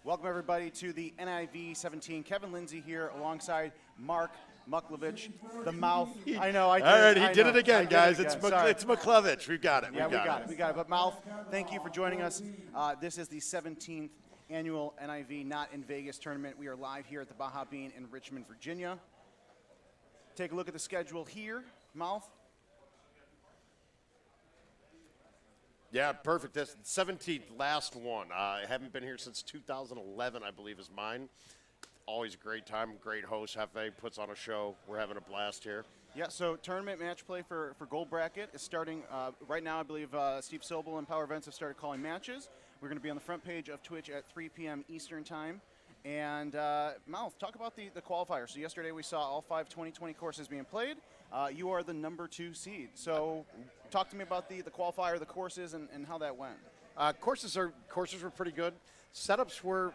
Welcome, everybody, to the NiV 17. Kevin Lindsay here alongside Mark Muklovich, the mouth. I know, I did All right, it. he did it again, guys. It's It's Muklovich. We got it. Yeah, we got it. But Mouth, thank you for joining us. This is the 17th annual NiV Not in Vegas tournament. We are live here at the Baja Bean in Richmond, Virginia. Take a look at the schedule here. Mouth. Yeah, perfect. That's 17th, last one. I haven't been here since 2011, I believe, is mine. Always a great time, great host. Hefe puts on a show. We're having a blast here. Yeah, so tournament match play for Gold Bracket is starting right now. I believe Steve Sobel and Power Events have started calling matches. We're going to be on the front page of Twitch at 3 p.m. Eastern Time. And Mouth, talk about the qualifiers. So yesterday we saw all 5 2020 courses being played. You are the number 2 seed. So talk to me about the qualifier, the courses, and how that went. Courses were pretty good. Setups were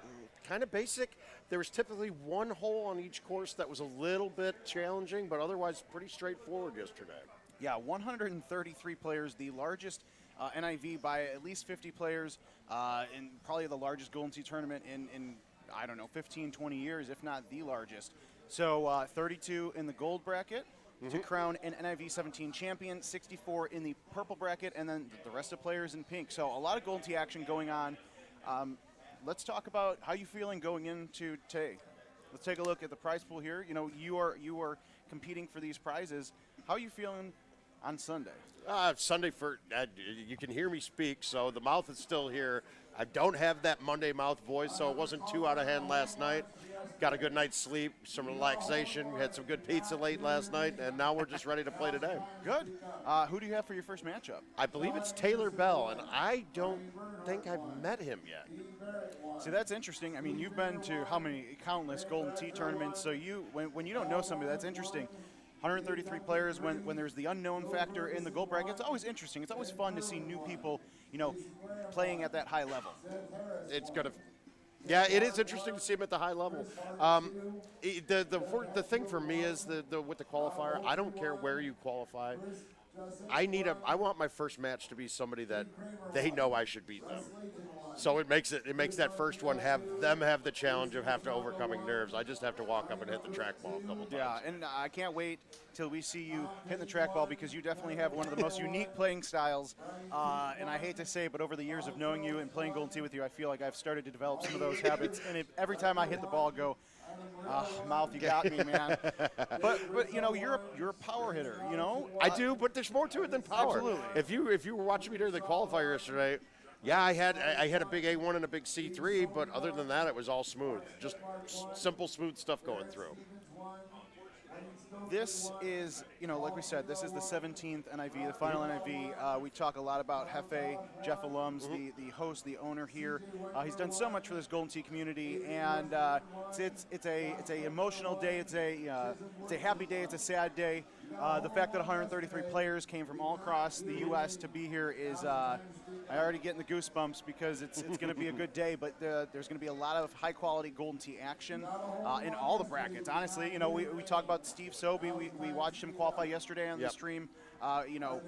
kind of basic. There was typically one hole on each course that was a little bit challenging, but otherwise pretty straightforward yesterday. Yeah, 133 players, the largest NIV by at least 50 players, and probably the largest Golden Tee tournament in I don't know, 15, 20 years, if not the largest. So 32 in the gold bracket to crown an NIV 17 champion, 64 in the purple bracket, and then the rest of players in pink. So a lot of Golden Tee action going on. Let's talk about how you feeling going into today. Let's take a look at the prize pool here. You know, you are competing for these prizes. How are you feeling on Sunday? Sunday, you can hear me speak, so the mouth is still here. I don't have that Monday mouth voice, so it wasn't too out of hand last night. Got a good night's sleep, some relaxation. We had some good pizza late last night, and now we're just ready to play today. Good. Who do you have for your first matchup? I believe it's Tayloe Bell, and I don't think I've met him yet. See, that's interesting. I mean, you've been to how many countless Golden Tee tournaments, so when you don't know somebody, that's interesting. 133 players, when there's the unknown factor in the gold bracket, it's always interesting. It's always fun to see new people, you know, playing at that high level. Yeah, it is interesting to see him at the high level. The thing for me is with the qualifier, I don't care where you qualify. I want my first match to be somebody that they know I should beat them. So it makes that first one have the challenge of have to overcoming nerves. I just have to walk up and hit the trackball a couple times. Yeah, and I can't wait till we see you hitting the trackball because you definitely have one of the most unique playing styles. And I hate to say, but over the years of knowing you and playing Golden Tee with you, I feel like I've started to develop some of those habits. And every time I hit the ball, I go, Mouth, you got me, man. But you know, you're a power hitter. You know, I do, but there's more to it than power. Absolutely. If you were watching me during the qualifier yesterday. Yeah, I had a big A1 and a big C3, but other than that, it was all smooth. Just simple, smooth stuff going through. This is, you know, like we said, this is the 17th NIV, the final NIV. We talk a lot about Hefe, Jeff Alums, the host, the owner here. He's done so much for this Golden Tee community, and it's a emotional day. It's a happy day. It's a sad day. The fact that 133 players came from all across the U.S. to be here is, I already getting the goosebumps because it's going to be a good day, but there's going to be a lot of high-quality Golden Tee action in all the brackets. Honestly, you know, we talk about Steve Sobey. We watched him qualify yesterday on the stream. You know,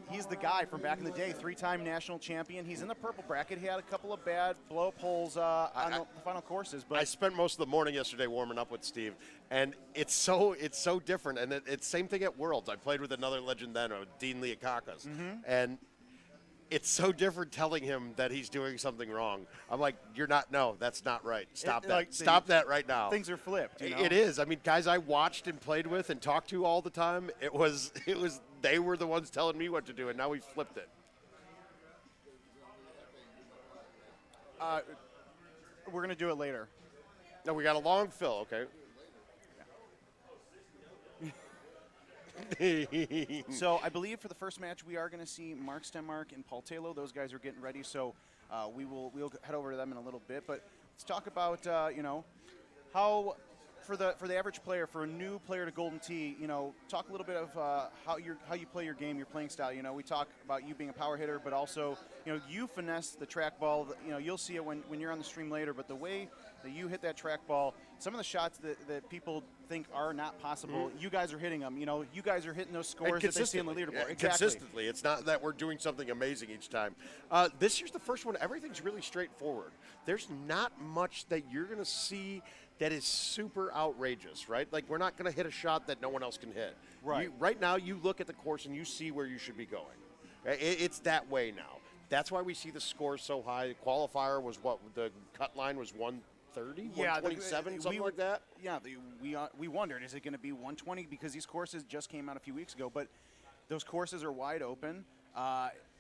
he's the guy from back in the day, 3-time national champion. He's in the purple bracket. He had a couple of bad blow-up holes on the final courses. But I spent most of the morning yesterday warming up with Steve, and it's so different. And it's same thing at Worlds. I played with another legend then, Dean Liakakis, and it's so different telling him that he's doing something wrong. I'm like, no, that's not right. Stop that. Stop that right now. Things are flipped. You know? It is. I mean, guys I watched and played with and talked to all the time, they were the ones telling me what to do, and now we flipped it. We're going to do it later. No, we got a long fill, okay. So I believe for the first match we are going to see Mark Stenmark and Paul Tayloe. Those guys are getting ready, so we'll head over to them in a little bit. But let's talk about you know, how for the average player, for a new player to Golden Tee, talk a little bit of how you play your game, your playing style. We talk about you being a power hitter, but also you finesse the track ball. You'll see it when you're on the stream later. But the way that you hit that track ball, some of the shots that people think are not possible, you guys are hitting them. You guys are hitting those scores that they see on the leaderboard. Yeah, exactly. Consistently. It's not that we're doing something amazing each time. This year's the first one. Everything's really straightforward. There's not much that you're going to see that is super outrageous, right? Like, we're not going to hit a shot that no one else can hit. Right. Right now, you look at the course and you see where you should be going. It's that way now. That's why we see the scores so high. The qualifier was what? The cut line was 130, 127, something like that? Yeah, we wondered, is it going to be 120? Because these courses just came out a few weeks ago, but those courses are wide open.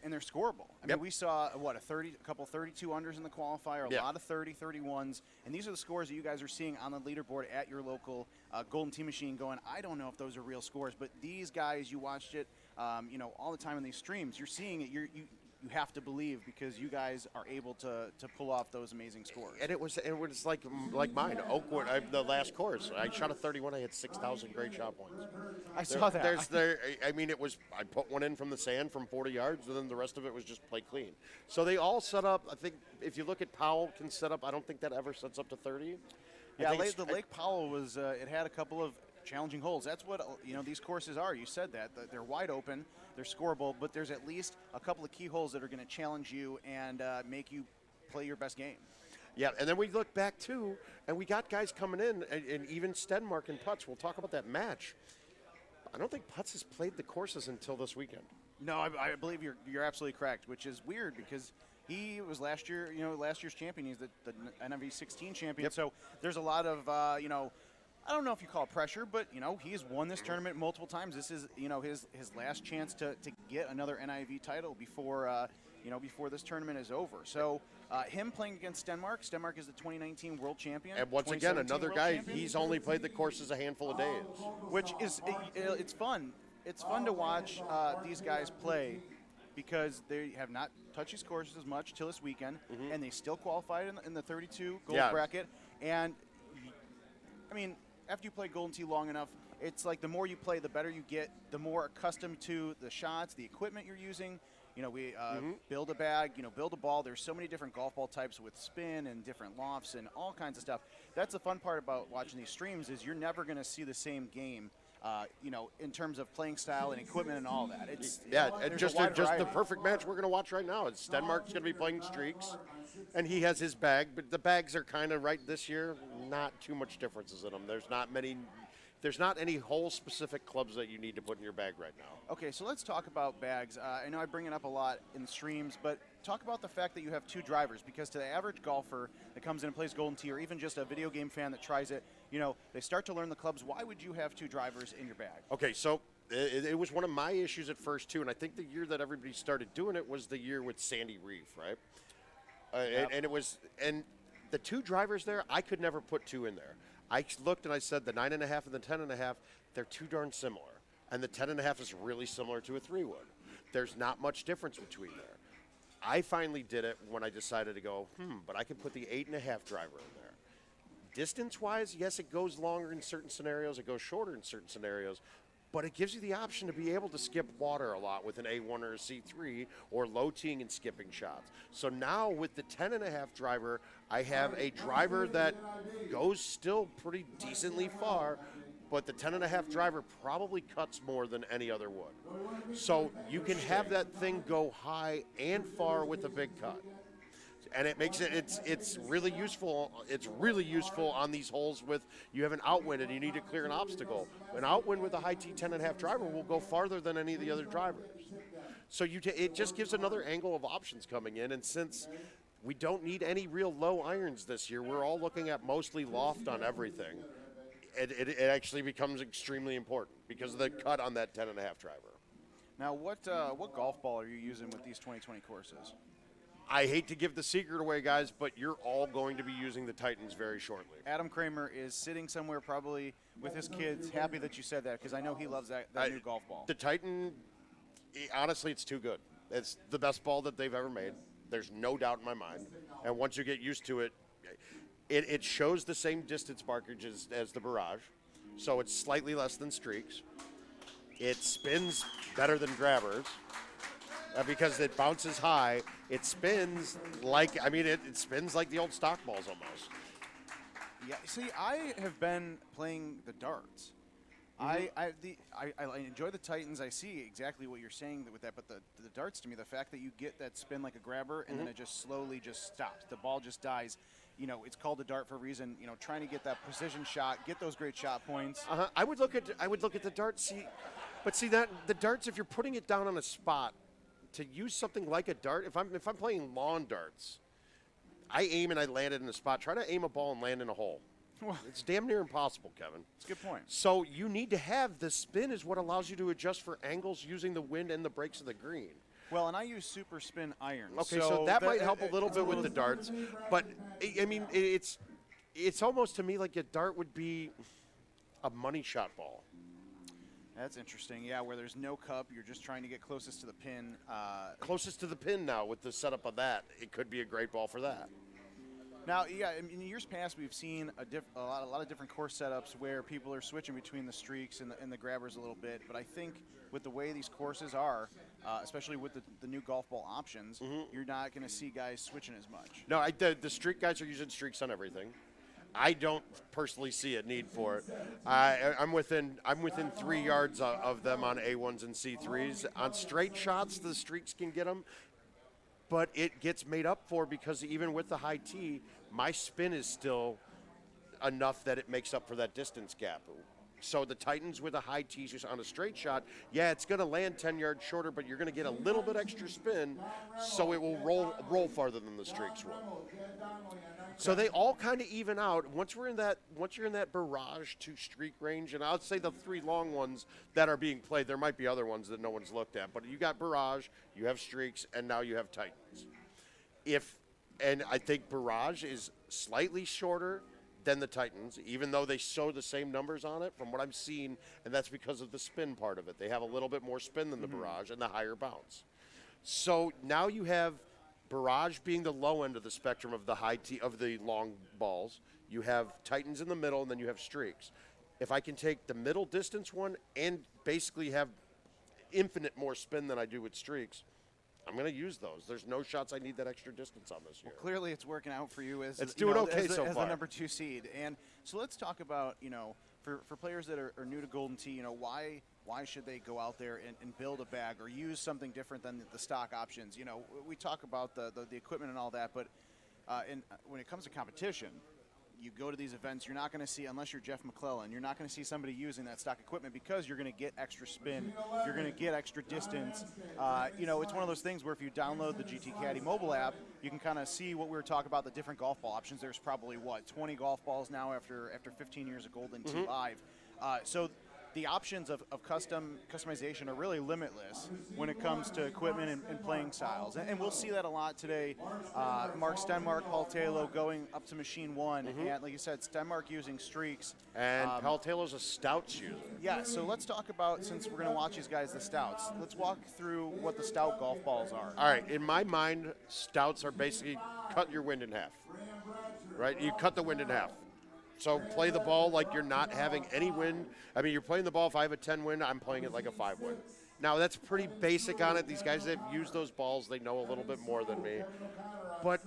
And they're scoreable. I mean, we saw, a couple 32 unders in the qualifier, a lot of 30, 31s. And these are the scores that you guys are seeing on the leaderboard at your local Golden Tee machine going, I don't know if those are real scores, but these guys, you watched it, all the time in these streams. You're seeing it. You have to believe because you guys are able to pull off those amazing scores. And it was like mine, Oakwood, the last course. I shot a 31. I had 6,000 great shot points. I saw that. I put one in from the sand from 40 yards, and then the rest of it was just play clean. So they all set up. I think if you look at Powell can set up. I don't think that ever sets up to 30. Yeah, the Lake Powell was. It had a couple of challenging holes. That's what these courses are. You said that they're wide open, they're scoreable, but there's at least a couple of key holes that are going to challenge you and make you play your best game. Yeah, and then we look back too, and we got guys coming in, and even Stenmark and Putz. We'll talk about that match. I don't think Putz has played the courses until this weekend. No, I believe you're absolutely correct, which is weird because he was last year's champion. He's the NiV 16 champion. Yep. So there's a lot of I don't know if you call it pressure, but he's won this tournament multiple times. This is his last chance to get another NiV title before this tournament is over. So him playing against Stenmark is the 2019 world champion. And once again, another guy. Champion. He's only played the courses a handful of days, which is it's fun. It's fun to watch these guys play because they have not touched these courses as much till this weekend, and they still qualified in the 32 gold bracket. And I mean, after you play Golden Tee long enough, it's like the more you play, the better you get, the more accustomed to the shots, the equipment you're using. We build a bag, build a ball. There's so many different golf ball types with spin and different lofts and all kinds of stuff. That's the fun part about watching these streams is you're never going to see the same game, in terms of playing style and equipment and all that. And just the perfect match we're going to watch right now is Stenmark's going to be playing streaks, and he has his bag, but the bags are kind of right this year. Not too much differences in them. There's not any hole-specific clubs that you need to put in your bag right now. Okay, so let's talk about bags. I know I bring it up a lot in the streams, but talk about the fact that you have two drivers, because to the average golfer that comes in and plays Golden Tee, or even just a video game fan that tries it, they start to learn the clubs. Why would you have two drivers in your bag? Okay, so it was one of my issues at first, too, and I think the year that everybody started doing it was the year with Sandy Reef, right? And the two drivers there, I could never put two in there. I looked and I said the 9.5 and the 10.5, they're too darn similar. And the 10.5 is really similar to a 3-wood. There's not much difference between there. I finally did it when I decided to go, but I could put the 8.5 driver in there. Distance-wise, yes, it goes longer in certain scenarios, it goes shorter in certain scenarios, but it gives you the option to be able to skip water a lot with an A1 or a C3 or low teeing and skipping shots. So now with the 10.5 driver, I have a driver that goes still pretty decently far, but the 10.5 driver probably cuts more than any other would. So you can have that thing go high and far with a big cut. And it makes it's really useful. It's really useful on these holes with you have an outwind and you need to clear an obstacle. An outwind with a high T 10.5 driver will go farther than any of the other drivers. So it just gives another angle of options coming in. And since we don't need any real low irons this year, we're all looking at mostly loft on everything. It actually becomes extremely important because of the cut on that 10.5 driver. Now, what golf ball are you using with these 2020 courses? I hate to give the secret away, guys, but you're all going to be using the Titans very shortly. Adam Kramer is sitting somewhere probably with his kids, happy that you said that, because I know he loves that new golf ball. The Titan, honestly, it's too good. It's the best ball that they've ever made. There's no doubt in my mind. And once you get used to it, It shows the same distance markage as the Barrage, so it's slightly less than streaks. It spins better than grabbers because it bounces high. It spins like, it spins like the old stock balls almost. Yeah, see, I have been playing the darts. I enjoy the Titans. I see exactly what you're saying with that, but the darts, to me, the fact that you get that spin like a grabber and then it just slowly just stops. The ball just dies. You know, it's called a dart for a reason. You know, trying to get that precision shot, get those great shot points. I would look at the darts. See that the darts, if you're putting it down on a spot, to use something like a dart. If I'm playing lawn darts, I aim and I land it in a spot. Try to aim a ball and land in a hole. It's damn near impossible, Kevin. It's a good point. So you need to have the spin is what allows you to adjust for angles using the wind and the breaks of the green. Well, and I use super spin irons. Okay, so that might help a little bit with the darts. But, I mean, it's almost to me like a dart would be a money shot ball. That's interesting. Yeah, where there's no cup, you're just trying to get closest to the pin. Closest to the pin now with the setup of that. It could be a great ball for that. Now, yeah, in years past, we've seen a lot of different course setups where people are switching between the streaks and the grabbers a little bit. But I think with the way these courses are, especially with the new golf ball options, you're not going to see guys switching as much. No, the streak guys are using streaks on everything. I don't personally see a need for it. I'm within 3 yards of them on A1s and C3s. On straight shots, the streaks can get them. But it gets made up for because even with the high tee, my spin is still enough that it makes up for that distance gap. So the Titans with a high tee on a straight shot, yeah, it's going to land 10 yards shorter, but you're going to get a little bit extra spin, so it will roll farther than the streaks will. So they all kind of even out. Once you're in that barrage to streak range, and I'll say the 3 long ones that are being played, there might be other ones that no one's looked at, but you got barrage, you have streaks, and now you have Titans. And I think barrage is slightly shorter than the Titans, even though they show the same numbers on it from what I'm seeing, and that's because of the spin part of it. They have a little bit more spin than the barrage and the higher bounce. So now you have barrage being the low end of the spectrum of the high tee of the long balls. You have Titans in the middle, and then you have streaks. If I can take the middle distance one and basically have infinite more spin than I do with streaks, I'm going to use those. There's no shots I need that extra distance on this year. Well, clearly it's working out for you as, it's doing okay so as far. the number 2 seed. And so let's talk about, for players that are new to Golden Tee, why should they go out there and build a bag or use something different than the stock options? We talk about the equipment and all that, but when it comes to competition, you go to these events, you're not going to see, unless you're Jeff McClellan, you're not going to see somebody using that stock equipment because you're going to get extra spin, you're going to get extra distance. It's one of those things where if you download the GT Caddy mobile app, you can kind of see what we were talking about, the different golf ball options. There's probably, 20 golf balls now after 15 years of Golden Tee Live. So the options of customization are really limitless when it comes to equipment and playing styles. And we'll see that a lot today. Mark Stenmark, Paul Tayloe going up to Machine 1. And like you said, Stenmark using streaks. And Paul Tayloe's a stouts user. Yeah, so let's talk about, since we're going to watch these guys, the stouts. Let's walk through what the stout golf balls are. All right, in my mind, stouts are basically cut your wind in half. Right? You cut the wind in half. So play the ball like you're not having any wind. I mean, you're playing the ball, if I have a 10 wind, I'm playing it like a 5 wind. Now, that's pretty basic on it. These guys that have used those balls, they know a little bit more than me. But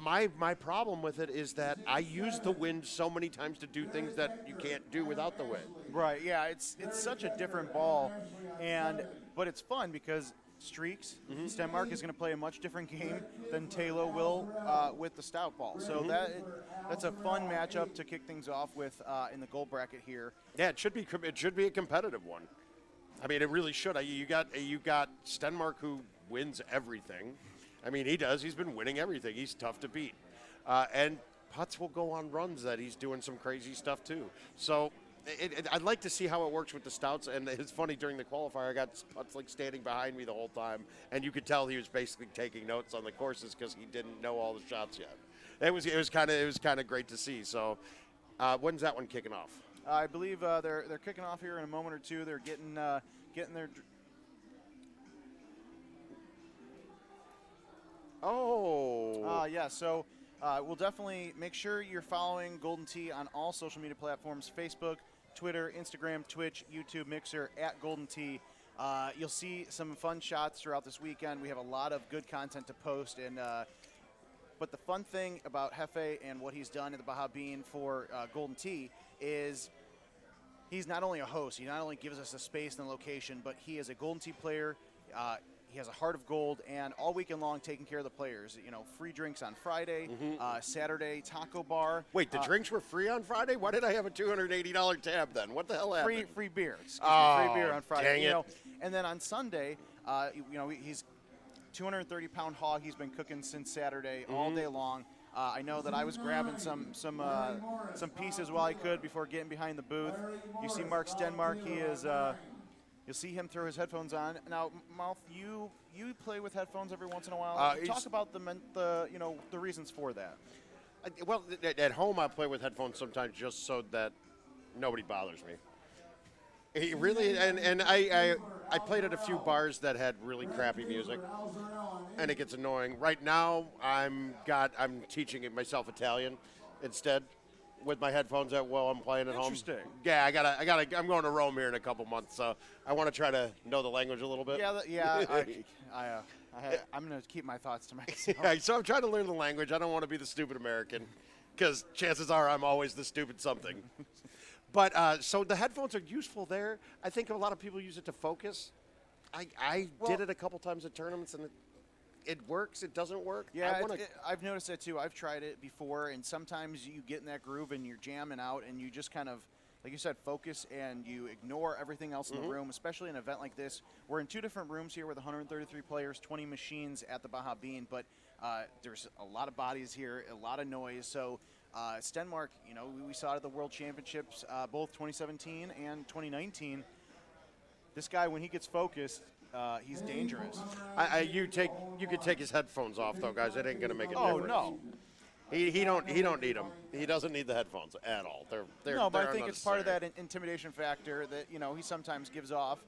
my problem with it is that I use the wind so many times to do things that you can't do without the wind. Right, yeah, it's such a different ball, but it's fun because streaks, Stenmark is going to play a much different game than Tayloe will with the stout ball. So that's a fun matchup to kick things off with in the gold bracket here. Yeah, it should be a competitive one. I mean, it really should. You got Stenmark, who wins everything. I mean, he does. He's been winning everything. He's tough to beat. And Putz will go on runs that he's doing some crazy stuff too. So I'd like to see how it works with the stouts. And it's funny, during the qualifier, I got Putz standing behind me the whole time, and you could tell he was basically taking notes on the courses because he didn't know all the shots yet. It was kind of great to see. So when's that one kicking off? I believe they're kicking off here in a moment or two. They're getting their. Oh. Yeah. So we'll definitely make sure you're following Golden Tee on all social media platforms: Facebook, Twitter, Instagram, Twitch, YouTube, Mixer, at Golden Tee. You'll see some fun shots throughout this weekend. We have a lot of good content to post, and but the fun thing about Jefe and what he's done at the Baja Bean for Golden Tee is he's not only a host, he not only gives us a space and a location, but he is a Golden Tee player. He has a heart of gold, and all weekend long taking care of the players. You know, free drinks on Friday, Saturday taco bar. Wait, the drinks were free on Friday? Why did I have a $280 tab then? What the hell happened? Free beer. Excuse me, free beer on Friday. dang it. You know, and then on Sunday, he's 230-pound hog. He's been cooking since Saturday all day long. I know that I was grabbing some pieces while I could before getting behind the booth. You see Mark Stenmark. He is. You'll see him throw his headphones on. Now, Mouth, you play with headphones every once in a while. Talk about the reasons for that. Well, at home I play with headphones sometimes just so that nobody bothers me. He really, and I played at a few bars that had really crappy music, and it gets annoying. Right now, I'm teaching myself Italian instead with my headphones while I'm playing at home. Interesting. Yeah, I'm going to Rome here in a couple months, so I want to try to know the language a little bit. I'm going to keep my thoughts to myself. Yeah, so I'm trying to learn the language. I don't want to be the stupid American, because chances are I'm always the stupid something. But so the headphones are useful there. I think a lot of people use it to focus. I did it a couple times at tournaments, and it works. It doesn't work. Yeah, I've noticed that too. I've tried it before, and sometimes you get in that groove and you're jamming out, and you just kind of, like you said, focus, and you ignore everything else in the room, especially an event like this. We're in two different rooms here with 133 players, 20 machines at the Baja Bean, but there's a lot of bodies here, a lot of noise. So Stenmark, we saw it at the World Championships, both 2017 and 2019. This guy, when he gets focused, he's dangerous. You could take his headphones off though, guys. It ain't gonna make a difference. Oh no. He don't need them. He doesn't need the headphones at all. They're no, but I think it's part of that intimidation factor that he sometimes gives off.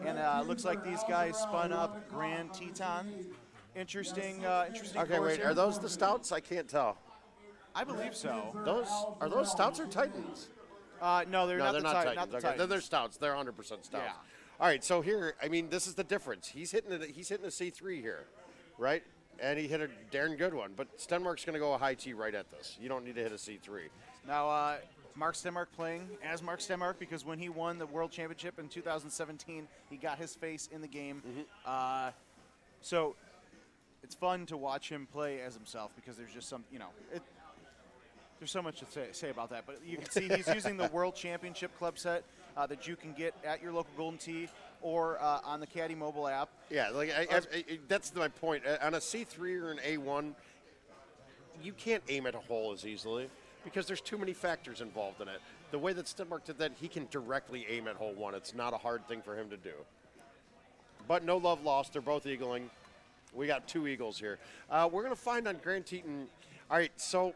And looks like these guys spun up Grand Teton. Interesting. Okay, wait. here. Are those the stouts? I can't tell. I believe so. Are those stouts or Titans? No, they're not the Titans. Not the Okay. Titans. They're stouts. They're 100% stouts. Yeah. All right. So here, this is the difference. He's hitting a C3 here, right? And he hit a darn good one. But Stenmark's going to go a high T right at this. You don't need to hit a C3. Now, Mark Stenmark playing as Mark Stenmark because when he won the World Championship in 2017, he got his face in the game. So it's fun to watch him play as himself because there's just some, there's so much to say about that. But you can see he's using the World Championship club set that you can get at your local Golden Tee or on the Caddy mobile app. Yeah, that's my point. On a C3 or an A1, you can't aim at a hole as easily because there's too many factors involved in it. The way that Stenmark did that, he can directly aim at hole one. It's not a hard thing for him to do. But no love lost. They're both eagling. We got two eagles here. We're going to find on Grand Teton. All right, so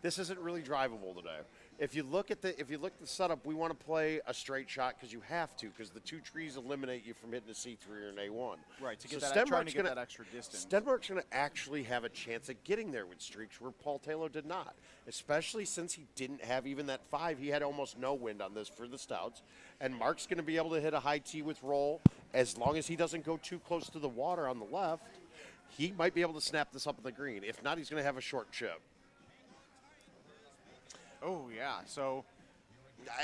this isn't really drivable today. If you look at the setup, we want to play a straight shot because you have to, because the two trees eliminate you from hitting a C3 or an A1. Right, to get Stenmark's to get that extra distance. Stenmark's going to actually have a chance at getting there with streaks where Paul Tayloe did not, especially since he didn't have even that 5. He had almost no wind on this for the stouts. And Mark's going to be able to hit a high tee with roll as long as he doesn't go too close to the water on the left. He might be able to snap this up at the green. If not, he's going to have a short chip. Oh, yeah. So,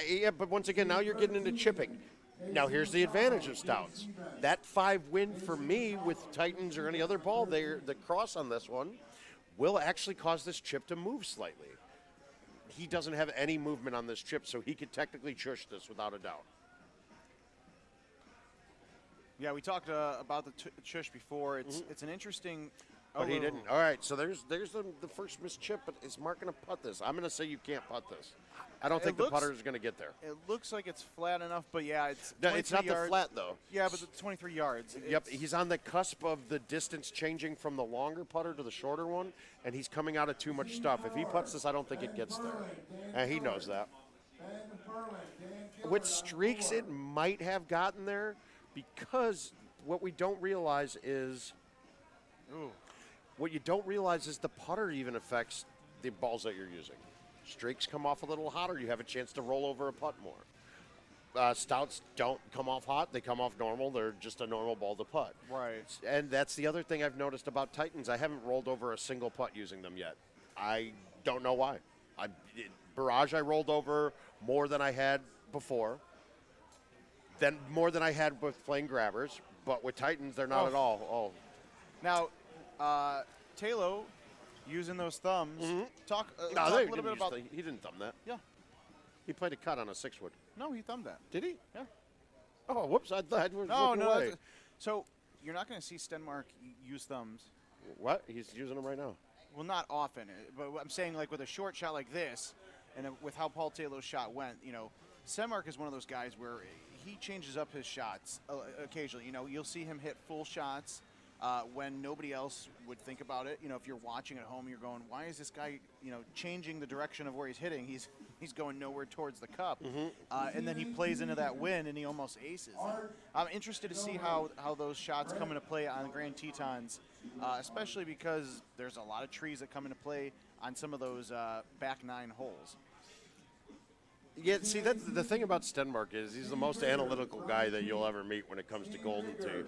yeah, but once again, now you're getting into chipping. Now, here's the advantage of stouts. That 5 win for me with Titans or any other ball, the cross on this one will actually cause this chip to move slightly. He doesn't have any movement on this chip, so he could technically chush this without a doubt. yeah, we talked about the chush before. It's an interesting. But he didn't. All right, so there's the first missed chip, but is Mark going to putt this? I'm going to say you can't putt this. I don't think the putter is going to get there. It looks like it's flat enough, but yeah, it's It's not the flat, though. Yeah, but it's 23 yards. Yep, he's on the cusp of the distance changing from the longer putter to the shorter one, and he's coming out of too much stuff. If he putts this, I don't think it gets there. And he knows that. With streaks, it might have gotten there because what we don't realize is What you don't realize is the putter even affects the balls that you're using. Streaks come off a little hotter. You have a chance to roll over a putt more. Stouts don't come off hot. They come off normal. They're just a normal ball to putt. Right. And that's the other thing I've noticed about Titans. I haven't rolled over a single putt using them yet. I don't know why. Barrage I rolled over more than I had before. Then more than I had with playing grabbers. But with Titans, they're not at all. Now, Tayloe, using those thumbs, talk a little bit about... He didn't thumb that. Yeah. He played a cut on a 6-wood. No, he thumbed that. Did he? Yeah. Oh, whoops. I thought I was No, looking no. away. So you're not going to see Stenmark use thumbs. What? He's using them right now. Well, not often. But I'm saying, like, with a short shot like this, and with how Paul Tayloe's shot went, Stenmark is one of those guys where he changes up his shots occasionally. You'll see him hit full shots when nobody else would think about it. If you're watching at home, you're going, why is this guy, changing the direction of where he's hitting? He's going nowhere towards the cup. And then he plays into that wind, and he almost aces. I'm interested to see how those shots come into play on the Grand Tetons, especially because there's a lot of trees that come into play on some of those back 9 holes. Yeah, see, that's the thing about Stenmark is he's the most analytical guy that you'll ever meet when it comes to Golden Tee.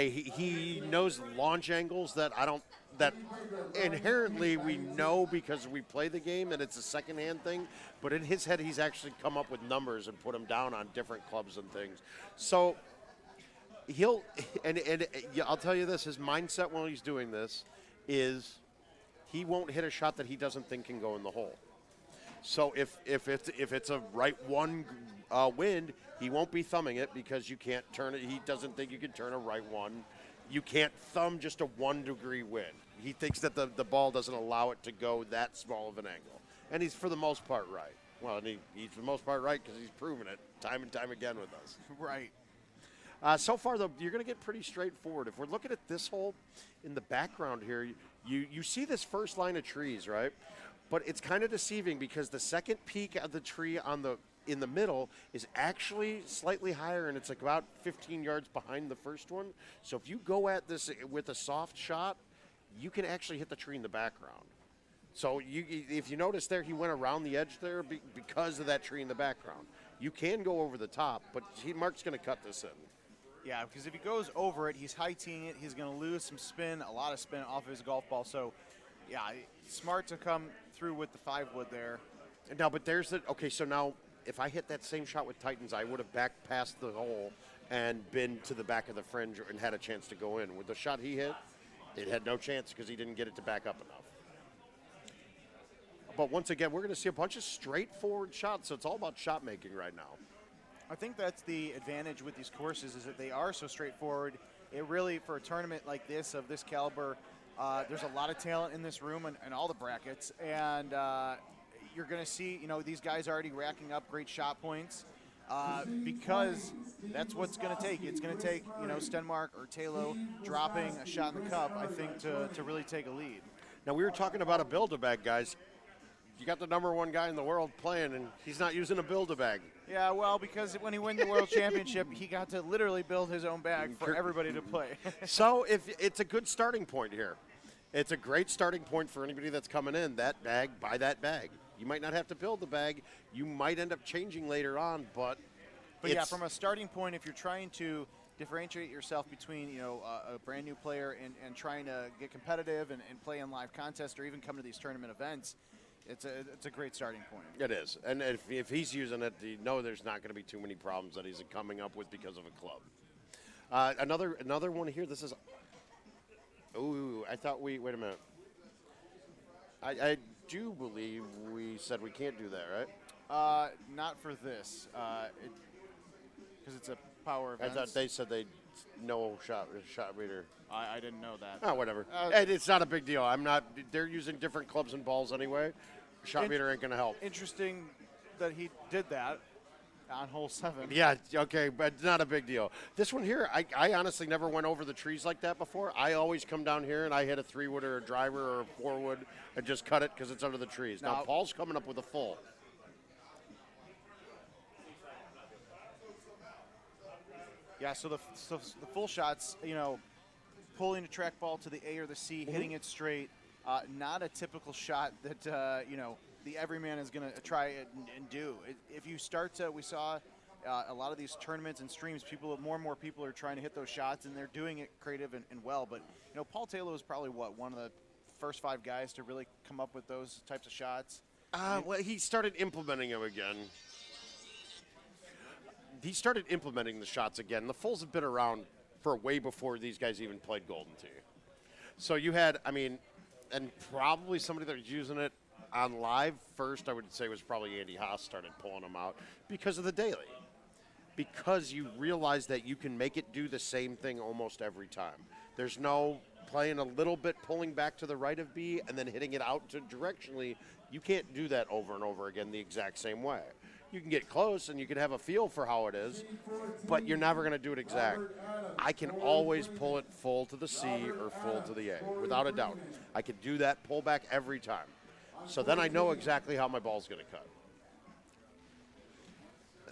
He knows launch angles that inherently we know because we play the game and it's a secondhand thing, but in his head he's actually come up with numbers and put them down on different clubs and things. So I'll tell you this, his mindset while he's doing this is he won't hit a shot that he doesn't think can go in the hole. So if it's a right one wind, he won't be thumbing it because you can't turn it. He doesn't think you can turn a right one. You can't thumb just a 1 degree wind. He thinks that the ball doesn't allow it to go that small of an angle. And he's for the most part right. Well, and he's for the most part right because he's proven it time and time again with us. Right. So far, though, you're going to get pretty straightforward. If we're looking at this hole in the background here, you see this first line of trees, right? But it's kind of deceiving because the second peak of the tree in the middle is actually slightly higher, and it's like about 15 yards behind the first one. So if you go at this with a soft shot, you can actually hit the tree in the background. So if you notice there, he went around the edge there because of that tree in the background. You can go over the top, but Mark's going to cut this in. Yeah, because if he goes over it, he's high-teeing it. He's going to lose some spin, a lot of spin off of his golf ball. So, yeah, smart to come through with the 5-wood there. Now, but so now if I hit that same shot with Titans, I would have backed past the hole and been to the back of the fringe and had a chance to go in. With the shot he hit, it had no chance because he didn't get it to back up enough. But once again, we're going to see a bunch of straightforward shots, so it's all about shot making right now. I think that's the advantage with these courses is that they are so straightforward. It really, for a tournament like this, of this caliber, there's a lot of talent in this room and all the brackets, and you're going to see, these guys already racking up great shot points because that's what's going to take. It's going to take, Stenmark or Tayloe dropping a shot in the cup, I think, to really take a lead. Now, we were talking about a build-a-bag, guys. You got the number 1 guy in the world playing, and he's not using a build-a-bag. Yeah, well, because when he won the World Championship, he got to literally build his own bag for everybody to play. So if it's a good starting point here. It's a great starting point for anybody that's coming in. That bag, buy that bag. You might not have to build the bag. You might end up changing later on, but yeah, from a starting point, if you're trying to differentiate yourself between a brand new player and trying to get competitive and play in live contests or even come to these tournament events, it's a great starting point. It is, and if he's using it, you know there's not going to be too many problems that he's coming up with because of a club. Another one here. This is. Ooh, I thought wait a minute. I do believe we said we can't do that, right? Not for this, because it's a power event. I thought they said no shot reader. I didn't know that. Oh, whatever. It's not a big deal. They're using different clubs and balls anyway. Shot reader ain't going to help. Interesting that he did that on hole 7. Yeah, okay, but not a big deal. This one here, I honestly never went over the trees like that before. I always come down here and I hit a 3-wood or a driver or a 4-wood and just cut it because it's under the trees. Now Paul's coming up with a full. Yeah, so the full shots, pulling a trackball to the A or the C, hitting it straight. Not a typical shot that the everyman is going to try and do. If you start to, we saw a lot of these tournaments and streams, more and more people are trying to hit those shots, and they're doing it creative and well. But Paul Tayloe is probably one of the first 5 guys to really come up with those types of shots. Well, he started implementing them again. He started implementing the shots again. The fulls have been around for way before these guys even played Golden Tee. So you had, and probably somebody that was using it on live first, I would say, was probably Andy Haas started pulling them out because of the daily. Because you realize that you can make it do the same thing almost every time. There's no playing a little bit, pulling back to the right of B, and then hitting it out to directionally. You can't do that over and over again the exact same way. You can get close and you can have a feel for how it is, but you're never going to do it exact. I can always pull it full to the C or full to the A, without a doubt. I can do that pull back every time. So then I know exactly how my ball's going to cut.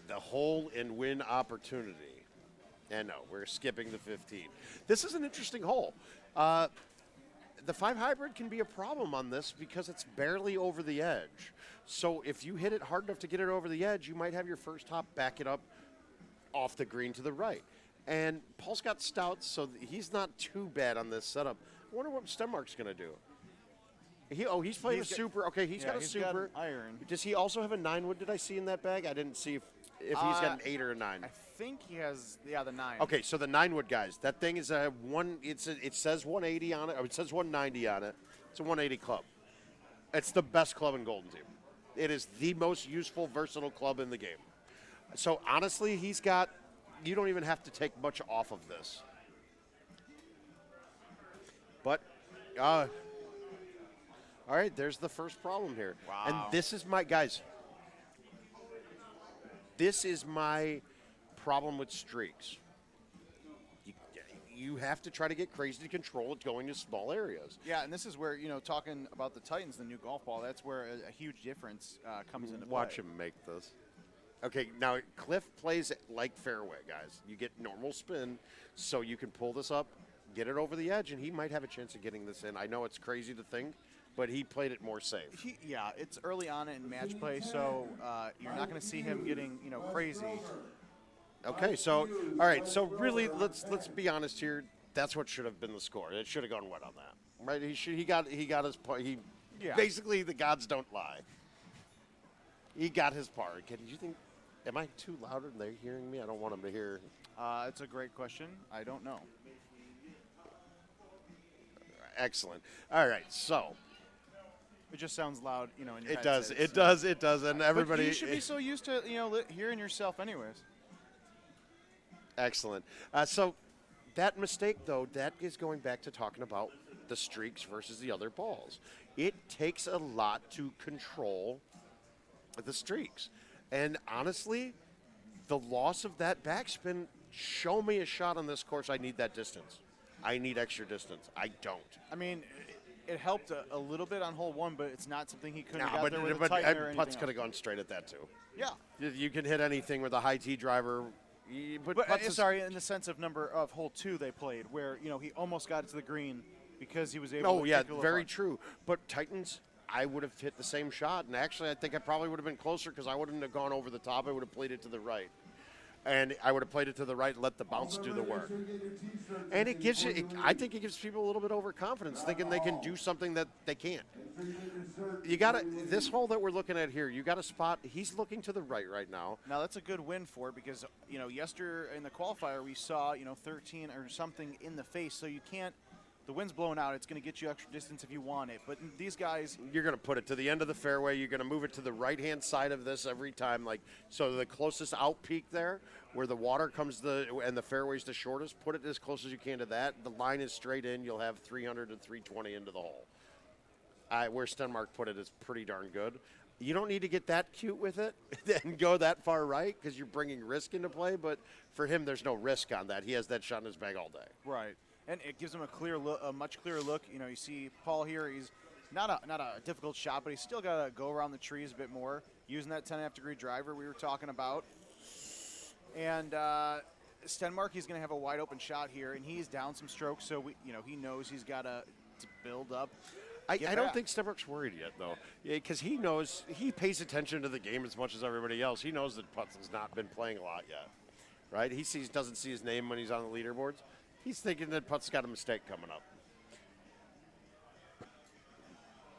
The hole and win opportunity. And no, we're skipping the 15. This is an interesting hole. The 5 hybrid can be a problem on this because it's barely over the edge. So if you hit it hard enough to get it over the edge, you might have your first hop back it up off the green to the right. And Paul's got stouts, so he's not too bad on this setup. I wonder what Stenmark's going to do. He's playing a super. Okay, he's got a super. Got an iron. Does he also have a 9-wood? Did I see in that bag? I didn't see if he's got an 8 or a 9. I think he has, the 9. Okay, so the 9-wood, guys. That thing is a one. It says 180 on it. Or it says 190 on it. It's a 180 club. It's the best club in Golden Tee. It is the most useful, versatile club in the game. So honestly, he's got. You don't even have to take much off of this. But, all right, there's the first problem here. Wow. And this is my guys. This is my problem with streaks. You have to try to get crazy to control it going to small areas. Yeah, and this is where, talking about the Titans, the new golf ball, that's where a huge difference comes into play. Watch him make this. Okay, now Cliff plays it like fairway, guys. You get normal spin, so you can pull this up, get it over the edge, and he might have a chance of getting this in. I know it's crazy to think, but he played it more safe. It's early on in match play, so you're not going to see him getting, crazy. Okay, so all right, so really, let's be honest here. That's what should have been the score. It should have gone wet on that, right? He got his part. Basically, the gods don't lie. He got his part. Did you think? Am I too loud and they're hearing me? I don't want them to hear. It's a great question. I don't know. Excellent. All right, so. It just sounds loud, in your It does. headsets. It does, and everybody. But you should be so used to, hearing yourself anyways. Excellent. So that mistake, though, that is going back to talking about the streaks versus the other balls. It takes a lot to control the streaks. And honestly, the loss of that backspin, show me a shot on this course. I need that distance. I need extra distance. I don't. It helped a little bit on hole 1, but it's not something he couldn't have got there with a Titan or anything putts else. could have gone straight at that, too. Yeah. You can hit anything with a high tee driver. But in the sense of number of hole 2 they played, where he almost got it to the green because he was able. Oh to yeah, kick it very apart. true. But Titans, I would have hit the same shot, and actually, I think I probably would have been closer because I wouldn't have gone over the top. I would have played it to the right, and I would have played it to the right and let the bounce do the work. And it gives you, I think it gives people a little bit of overconfidence, thinking they can do something that they can't. You got to this hole that we're looking at here. You got a spot. He's looking to the right now. Now that's a good win for it because yesterday in the qualifier we saw 13 or something in the face, so you can't. The wind's blowing out. It's going to get you extra distance if you want it. But these guys, you're going to put it to the end of the fairway. You're going to move it to the right-hand side of this every time. So the closest out peak there, where the water comes and the fairway's the shortest, put it as close as you can to that. The line is straight in. You'll have 300 and 320 into the hole. Where Stenmark put it is pretty darn good. You don't need to get that cute with it and go that far right because you're bringing risk into play. But for him, there's no risk on that. He has that shot in his bag all day. Right. And it gives him a much clearer look. You see Paul here. He's not a difficult shot, but he's still got to go around the trees a bit more, using that 10.5 degree driver we were talking about. And Stenmark, he's going to have a wide open shot here, and he's down some strokes, so he knows he's got to build up. I don't think Stenmark's worried yet, though, because he knows, he pays attention to the game as much as everybody else. He knows that Putz has not been playing a lot yet, right? He doesn't see his name when he's on the leaderboards. He's thinking that Putz got a mistake coming up.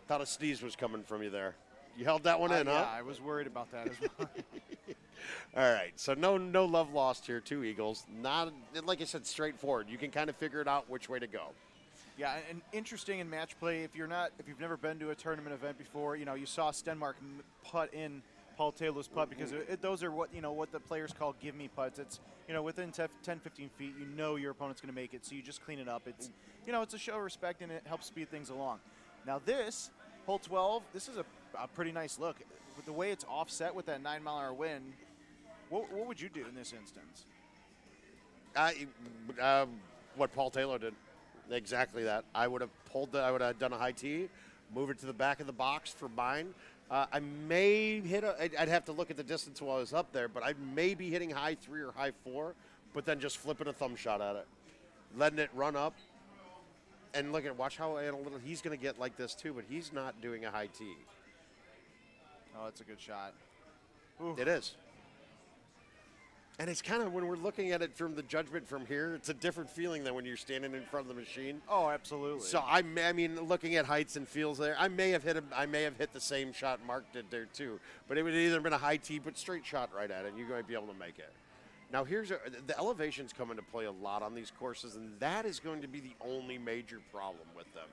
Thought a sneeze was coming from you there. You held that one in, huh? Yeah, I was worried about that as well. All right, so no love lost here. 2 eagles. Not, like I said, straightforward. You can kind of figure it out which way to go. Yeah, and interesting in match play. If you've never been to a tournament event before, you saw Stenmark putt in Paul Tayloe's putt because those are what the players call give me putts. It's within 10, 15 feet, your opponent's going to make it, so you just clean it up. It's it's a show of respect and it helps speed things along. Now this hole 12, this is a pretty nice look. With the way it's offset with that 9-mile-an-hour wind, what would you do in this instance? What Paul Tayloe did. Exactly that. I would have done a high tee, move it to the back of the box for mine. I may hit I'd have to look at the distance while I was up there, but I may be hitting high 3 or high 4, but then just flipping a thumb shot at it. Letting it run up. And watch how analytical he's going to get like this too, but he's not doing a high tee. Oh, that's a good shot. Oof. It is. And it's kind of, when we're looking at it from the judgment from here, it's a different feeling than when you're standing in front of the machine. Oh, absolutely. So I mean, looking at heights and feels there, I may have hit the same shot Mark did there too, but it would have either been a high tee, but straight shot right at it, and you might be able to make it. Now the elevations come into play a lot on these courses, and that is going to be the only major problem with them.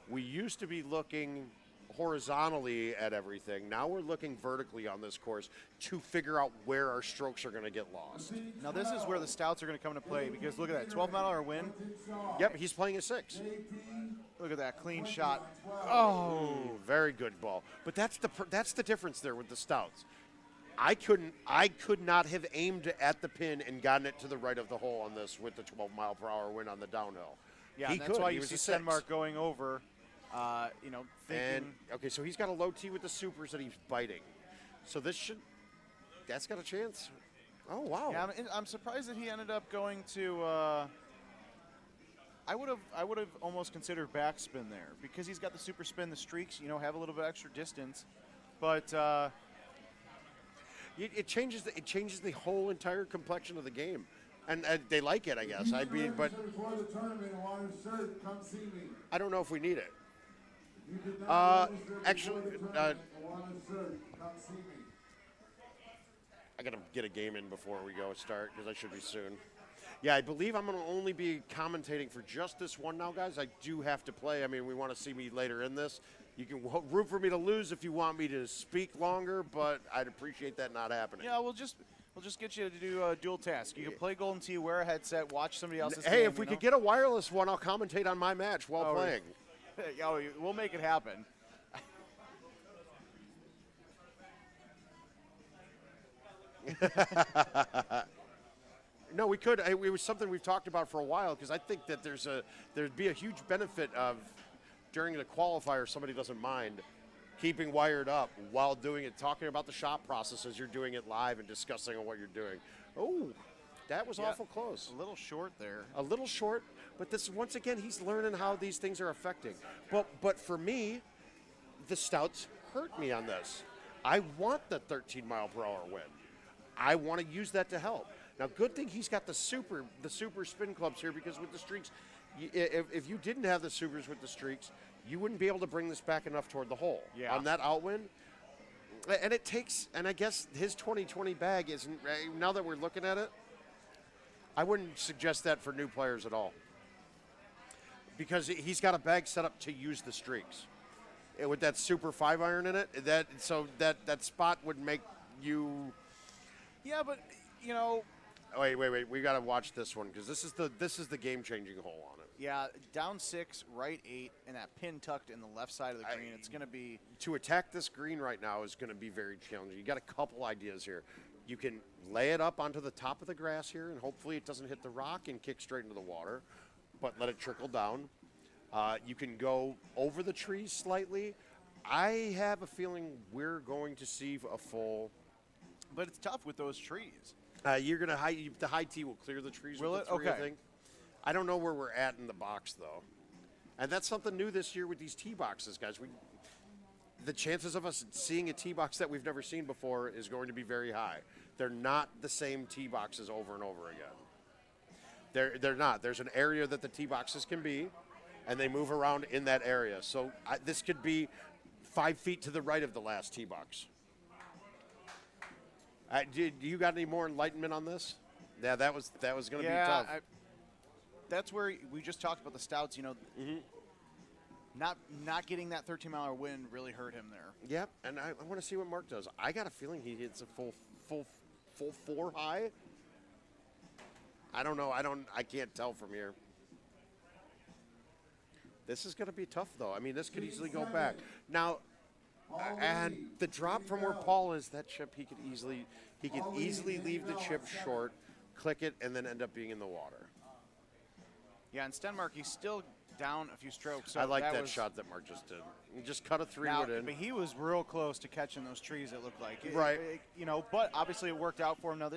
We used to be looking horizontally at everything. Now we're looking vertically on this course to figure out where our strokes are going to get lost. Now this is where the stouts are going to come into play, because look at that, 12-mile-an-hour wind. Yep, he's playing a 6. Look at that clean shot. Oh, very good ball. But that's the difference there with the stouts. I could not have aimed at the pin and gotten it to the right of the hole on this with the 12-mile-per-hour wind on the downhill. Yeah, that's why you see Stenmark going over. Thinking. And okay, so he's got a low tee with the supers that he's biting. So that's got a chance. Oh wow! Yeah, I'm surprised that he ended up going to. I would have almost considered backspin there because he's got the super spin, the streaks. Have a little bit extra distance, but. It changes the whole entire complexion of the game, and they like it, I guess. But I don't know if we need it. Actually, I gotta get a game in before we go start because I should be soon. Yeah, I believe I'm going to only be commentating for just this one now, guys. I do have to play. I mean, we want to see me later in this. You can root for me to lose if you want me to speak longer, but I'd appreciate that not happening. Yeah, we'll just get you to do a dual task. You can play Golden Tee, wear a headset, watch somebody else's Hey, game, if we could get a wireless one, I'll commentate on my match while playing. We'll make it happen. No, we could. It was something we've talked about for a while because I think that there'd be a huge benefit of during the qualifier, somebody doesn't mind keeping wired up while doing it, talking about the shot process as you're doing it live and discussing on what you're doing. Oh, that was awful close. A little short there. A little short, but this once again, he's learning how these things are affecting. But for me, the stouts hurt me on this. I want the 13-mile-per-hour wind. I want to use that to help. Now, good thing he's got the super spin clubs here because with the streaks, if you didn't have the supers with the streaks, you wouldn't be able to bring this back enough toward the hole. Yeah. On that outwind. And it takes, and I guess his 2020 bag isn't, now that we're looking at it, I wouldn't suggest that for new players at all. Because he's got a bag set up to use the streaks. With that super 5-iron in it, that spot would make you. Yeah, but, you know. Wait. We got to watch this one because this is the game-changing hole on it. Yeah, down 6, right 8, and that pin tucked in the left side of the green. It's going to be. To attack this green right now is going to be very challenging. You got a couple ideas here. You can lay it up onto the top of the grass here, and hopefully it doesn't hit the rock and kick straight into the water, but let it trickle down. You can go over the trees slightly. I have a feeling we're going to see a full. But it's tough with those trees. You're gonna the high tee will clear the trees. Will with it? the three, Okay. I think. I don't know where we're at in the box though, and that's something new this year with these tee boxes, guys. The chances of us seeing a tee box that we've never seen before is going to be very high. They're not the same tee boxes over and over again. They're not. There's an area that the tee boxes can be, and they move around in that area. So this could be 5 feet to the right of the last tee box. Do you got any more enlightenment on this? Yeah, that was going to be tough. That's where we just talked about the stouts. You know, not getting that 13-mile wind really hurt him there. Yep, and I want to see what Mark does. I got a feeling he hits a full 4 high. I don't know. I can't tell from here. This is going to be tough, though. I mean, this could easily go back. Now, and the drop from where Paul is, that chip, he could easily leave the chip short, click it, and then end up being in the water. Yeah, and Stenmark, he's still down a few strokes. So I like that shot that Mark just did. He just cut a 3-wood in. But he was real close to catching those trees, it looked like. Right. But obviously it worked out for him. Now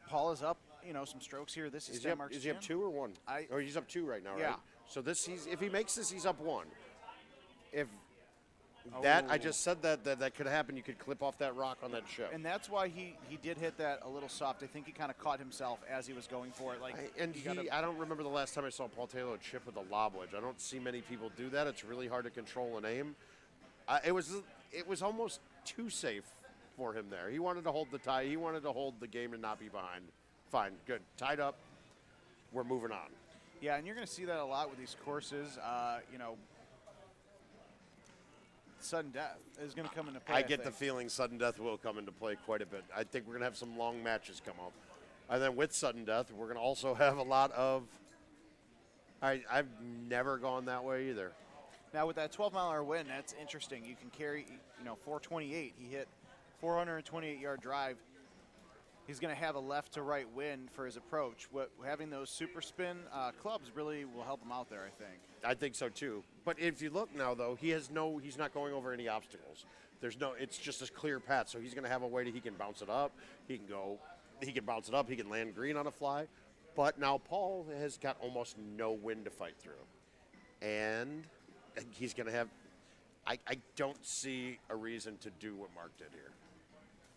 Paul is up, some strokes here. This is Stenmark's Is he up 2 or 1? He's up 2 right now, yeah. right? So if he makes this, he's up 1. If I just said that could happen, you could clip off that rock on that chip. And that's why he did hit that a little soft. I think he kind of caught himself as he was going for it. I don't remember the last time I saw Paul Tayloe chip with a lob wedge. I don't see many people do that. It's really hard to control and aim. It was almost too safe for him there. He wanted to hold the tie. He wanted to hold the game and not be behind. Fine, good. Tied up. We're moving on. Yeah, and you're going to see that a lot with these courses. Sudden death is going to come into play. I get the feeling sudden death will come into play quite a bit. I think we're going to have some long matches come up. And then with sudden death, we're going to also have a lot of – I've never gone that way either. Now, with that 12-mile win, that's interesting. You can carry, 428. He hit 428-yard drive. He's going to have a left-to-right wind for his approach. Having those super spin clubs really will help him out there, I think. I think so too. But if you look now, though, he's not going over any obstacles. It's just a clear path. So he's going to have a way that he can bounce it up. He can bounce it up. He can land green on a fly. But now Paul has got almost no wind to fight through. And he's going to have, I don't see a reason to do what Mark did here.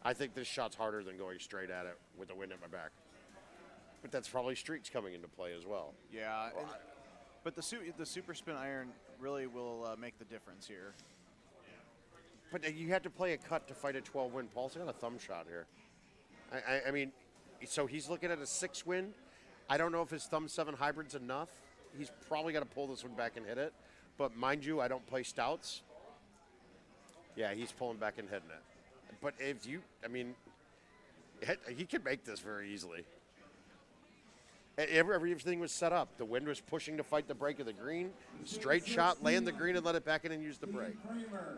I think this shot's harder than going straight at it with the wind at my back. But that's probably streaks coming into play as well. Yeah, but the super spin iron really will make the difference here. But you had to play a cut to fight a 12 win. Paul's got a thumb shot here. I mean, so he's looking at a 6 win. I don't know if his thumb 7 hybrid's enough. He's probably got to pull this one back and hit it. But mind you, I don't play stouts. Yeah, he's pulling back and hitting it. But he could make this very easily. Everything was set up. The wind was pushing to fight the break of the green. Straight shot, land the green, and let it back in and use the break.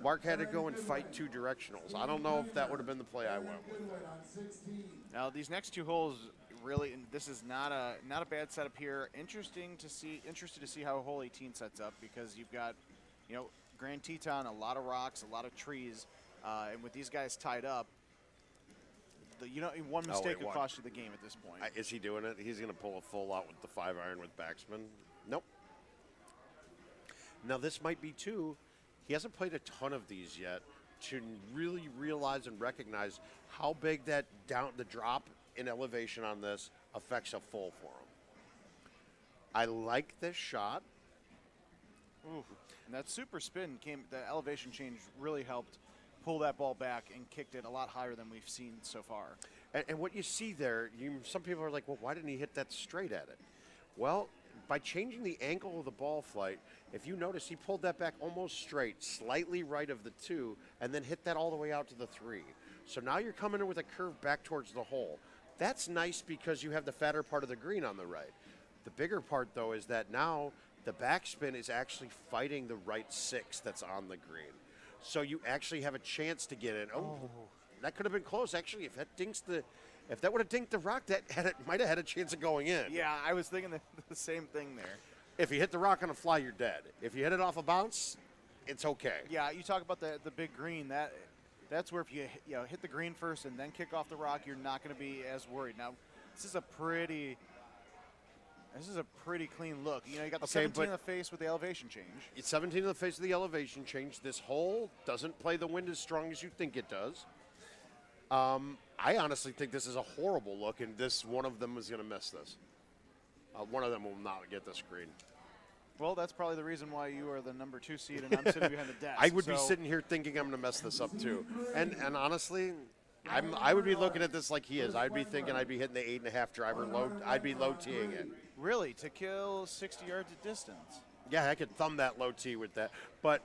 Mark had to go and fight 2 directionals. I don't know if that would have been the play I went with. Now these next 2 holes really, and this is not a bad setup here. Interested to see how hole 18 sets up, because you've got, Grand Teton, a lot of rocks, a lot of trees. And with these guys tied up, one mistake could cost you the game at this point. Is he doing it? He's going to pull a full out with the 5-iron with backsman. Nope. Now this might be too. He hasn't played a ton of these yet to really realize and recognize how big the drop in elevation on this affects a full for him. I like this shot. Ooh. And that super spin the elevation change really helped pull that ball back and kicked it a lot higher than we've seen so far. And what you see there, some people are like, well, why didn't he hit that straight at it? Well, by changing the angle of the ball flight, if you notice, he pulled that back almost straight, slightly right of the 2, and then hit that all the way out to the 3. So now you're coming in with a curve back towards the hole. That's nice because you have the fatter part of the green on the right. The bigger part, though, is that now the backspin is actually fighting the right 6 that's on the green. So you actually have a chance to get in. Oh, that could have been close. Actually, if that would have dinked the rock, might have had a chance of going in. Yeah, I was thinking the same thing there. If you hit the rock on a fly, you're dead. If you hit it off a bounce, it's okay. Yeah, you talk about the big green. That that's where if you hit the green first and then kick off the rock, you're not going to be as worried. Now, this is a pretty clean look. You got the 17 in the face with the elevation change. It's 17 in the face of the elevation change. This hole doesn't play the wind as strong as you think it does. I honestly think this is a horrible look, and one of them is going to miss this. One of them will not get this green. Well, that's probably the reason why you are the number 2 seed and I'm sitting behind the desk. I would be sitting here thinking I'm going to mess this up too. And honestly, I would be looking at this like he is. I'd be thinking I'd be hitting the 8.5 driver low. I'd be low teeing it. Really, to kill 60 yards of distance? Yeah, I could thumb that low tee with that. But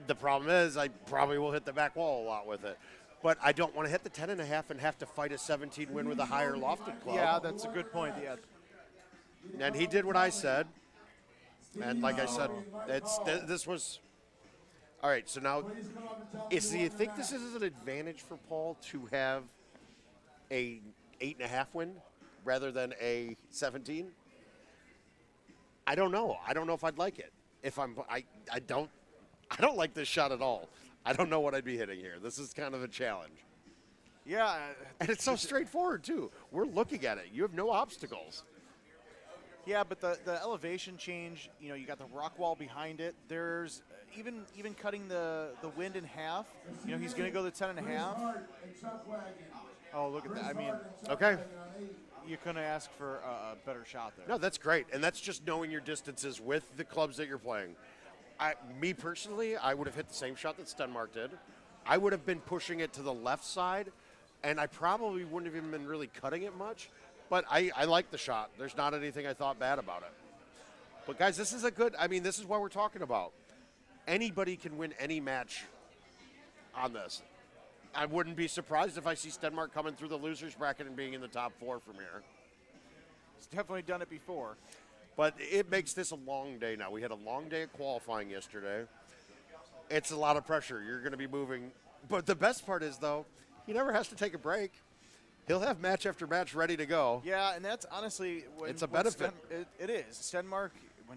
the problem is I probably will hit the back wall a lot with it. But I don't want to hit the 10.5 and have to fight a 17 win with a higher lofted club. Yeah, that's a good point. Yeah. And he did what I said. And like I said, this was all right. So now, do you think this is an advantage for Paul to have a 8.5 win rather than a 17? I don't know. I don't know if I'd like it. I don't like this shot at all. I don't know what I'd be hitting here. This is kind of a challenge. Yeah, and it's so straightforward too. We're looking at it. You have no obstacles. Yeah, but the elevation change, you got the rock wall behind it. There's even cutting the wind in half. He's going to go to 10.5. Oh, look at that. I mean, okay. You couldn't ask for a better shot there. No, that's great. And that's just knowing your distances with the clubs that you're playing. Me personally, I would have hit the same shot that Stenmark did. I would have been pushing it to the left side, and I probably wouldn't have even been really cutting it much. But I like the shot. There's not anything I thought bad about it. But, guys, this is this is what we're talking about. Anybody can win any match on this. I wouldn't be surprised if I see Stenmark coming through the loser's bracket and being in the top 4 from here. He's definitely done it before. But it makes this a long day now. We had a long day of qualifying yesterday. It's a lot of pressure. You're going to be moving. But the best part is, though, he never has to take a break. He'll have match after match ready to go. Yeah, and that's honestly it's a benefit. It is. Stenmark,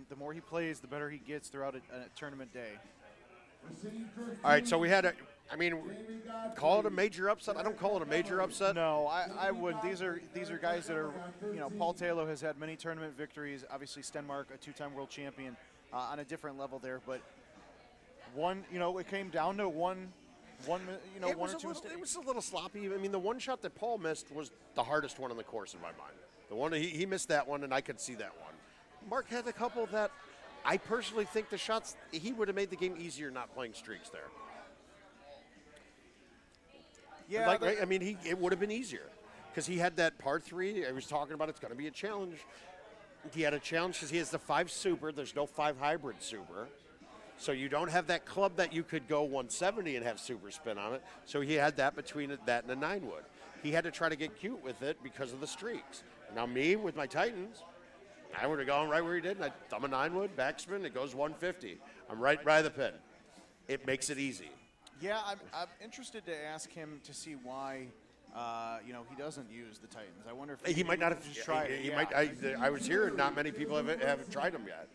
the more he plays, the better he gets throughout a tournament day. All right, so we had call it a major upset. I don't call it a major upset. No, I wouldn't. These are guys that are, Paul Tayloe has had many tournament victories. Obviously, Stenmark, a 2-time world champion, on a different level there. But it came down to one or two mistakes. It was a little sloppy. I mean, the one shot that Paul missed was the hardest one on the course in my mind. The one he missed that one, and I could see that one. Mark had a couple that I personally think the shots he would have made the game easier not playing streaks there. Yeah, it would have been easier because he had that par 3. I was talking about it's going to be a challenge. He had a challenge because he has the 5 super. There's no 5 hybrid super. So you don't have that club that you could go 170 and have super spin on it. So he had that between that and a 9-wood. He had to try to get cute with it because of the streaks. Now me, with my Titans, I would have gone right where he did, and I thumb a 9-wood, backspin, it goes 150. I'm right by the pin. It makes it easy. Yeah, I'm interested to ask him to see why, he doesn't use the Titans. I wonder if he might not have just tried it. He might. I was here, and not many people haven't tried him yet.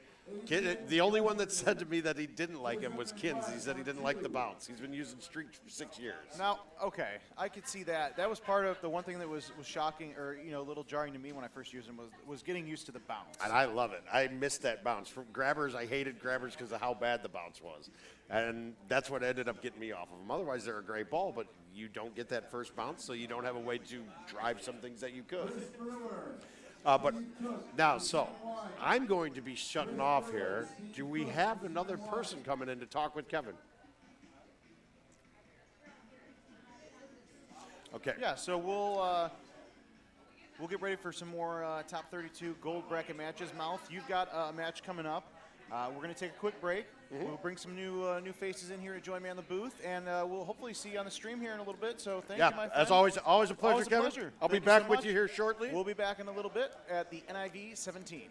The only one that said to me that he didn't like him was Kins. He said he didn't like the bounce. He's been using streaks for 6 years. Now, okay, I could see that. That was part of the one thing that was shocking or a little jarring to me when I first used him was getting used to the bounce. And I love it. I missed that bounce. From grabbers, I hated grabbers because of how bad the bounce was. And that's what ended up getting me off of them. Otherwise, they're a great ball, but you don't get that first bounce, so you don't have a way to drive some things that you could. But now, so I'm going to be shutting off here. Do we have another person coming in to talk with Kevin? Okay. Yeah, so we'll get ready for some more top 32 gold bracket matches. Mouth, you've got a match coming up. We're going to take a quick break. Mm-hmm. We'll bring some new faces in here to join me on the booth, and we'll hopefully see you on the stream here in a little bit. So thank you, my friend. As always a pleasure, Kevin. Pleasure. I'll be back with you here shortly. We'll be back in a little bit at the NiV 17.